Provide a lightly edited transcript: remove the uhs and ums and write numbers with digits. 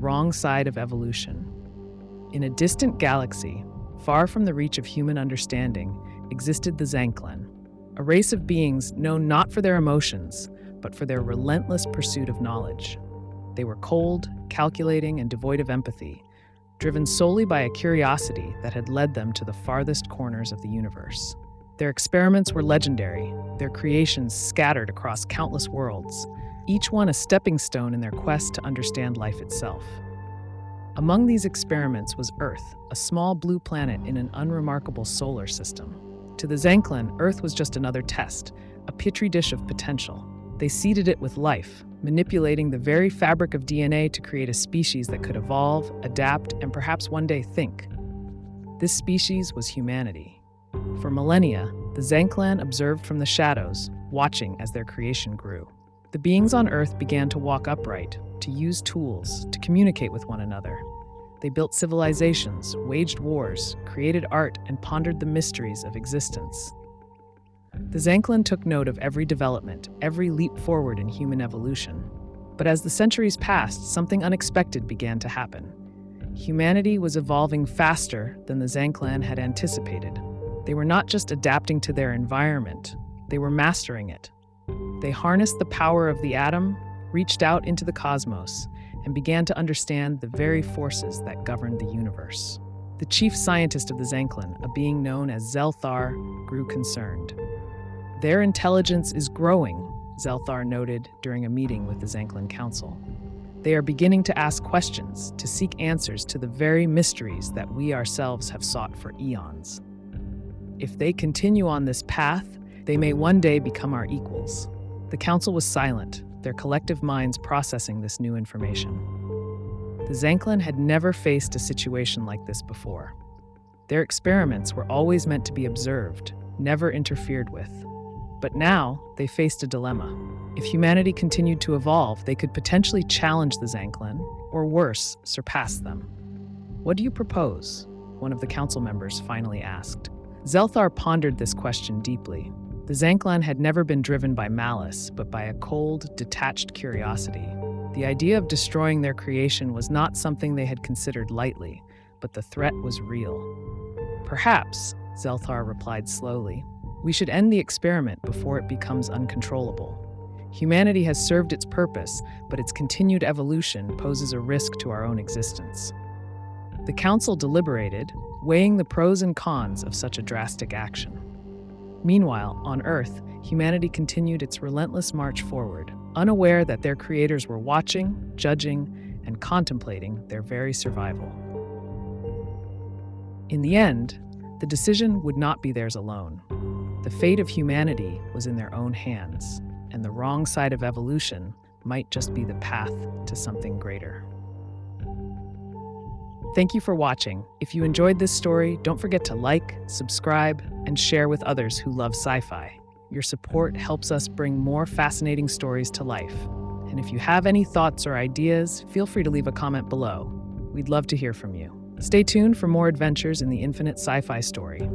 wrong side of evolution. In a distant galaxy, far from the reach of human understanding, existed the Zanklan, a race of beings known not for their emotions, but for their relentless pursuit of knowledge. They were cold, calculating, and devoid of empathy, driven solely by a curiosity that had led them to the farthest corners of the universe. Their experiments were legendary, their creations scattered across countless worlds, each one a stepping stone in their quest to understand life itself. Among these experiments was Earth, a small blue planet in an unremarkable solar system. To the Zanklan, Earth was just another test, a petri dish of potential. They seeded it with life, manipulating the very fabric of DNA to create a species that could evolve, adapt, and perhaps one day think. This species was humanity. For millennia, the Zanklan observed from the shadows, watching as their creation grew. The beings on Earth began to walk upright, to use tools, to communicate with one another. They built civilizations, waged wars, created art, and pondered the mysteries of existence. The Zanklan took note of every development, every leap forward in human evolution. But as the centuries passed, something unexpected began to happen. Humanity was evolving faster than the Zanklan had anticipated. They were not just adapting to their environment, they were mastering it. They harnessed the power of the atom, reached out into the cosmos, and began to understand the very forces that governed the universe. The chief scientist of the Zanklan, a being known as Zelthar, grew concerned. Their intelligence is growing, Zelthar noted during a meeting with the Zanklan Council. They are beginning to ask questions, to seek answers to the very mysteries that we ourselves have sought for eons. If they continue on this path, they may one day become our equals. The council was silent, their collective minds processing this new information. The Zanklan had never faced a situation like this before. Their experiments were always meant to be observed, never interfered with. But now, they faced a dilemma. If humanity continued to evolve, they could potentially challenge the Zanklan, or worse, surpass them. "What do you propose?" one of the council members finally asked. Zelthar pondered this question deeply. The Zanklan had never been driven by malice, but by a cold, detached curiosity. The idea of destroying their creation was not something they had considered lightly, but the threat was real. "Perhaps," Zelthar replied slowly, "we should end the experiment before it becomes uncontrollable. Humanity has served its purpose, but its continued evolution poses a risk to our own existence." The council deliberated, weighing the pros and cons of such a drastic action. Meanwhile, on Earth, humanity continued its relentless march forward, unaware that their creators were watching, judging, and contemplating their very survival. In the end, the decision would not be theirs alone. The fate of humanity was in their own hands, and the wrong side of evolution might just be the path to something greater. Thank you for watching. If you enjoyed this story, don't forget to like, subscribe, and share with others who love sci-fi. Your support helps us bring more fascinating stories to life. And if you have any thoughts or ideas, feel free to leave a comment below. We'd love to hear from you. Stay tuned for more adventures in the infinite sci-fi story.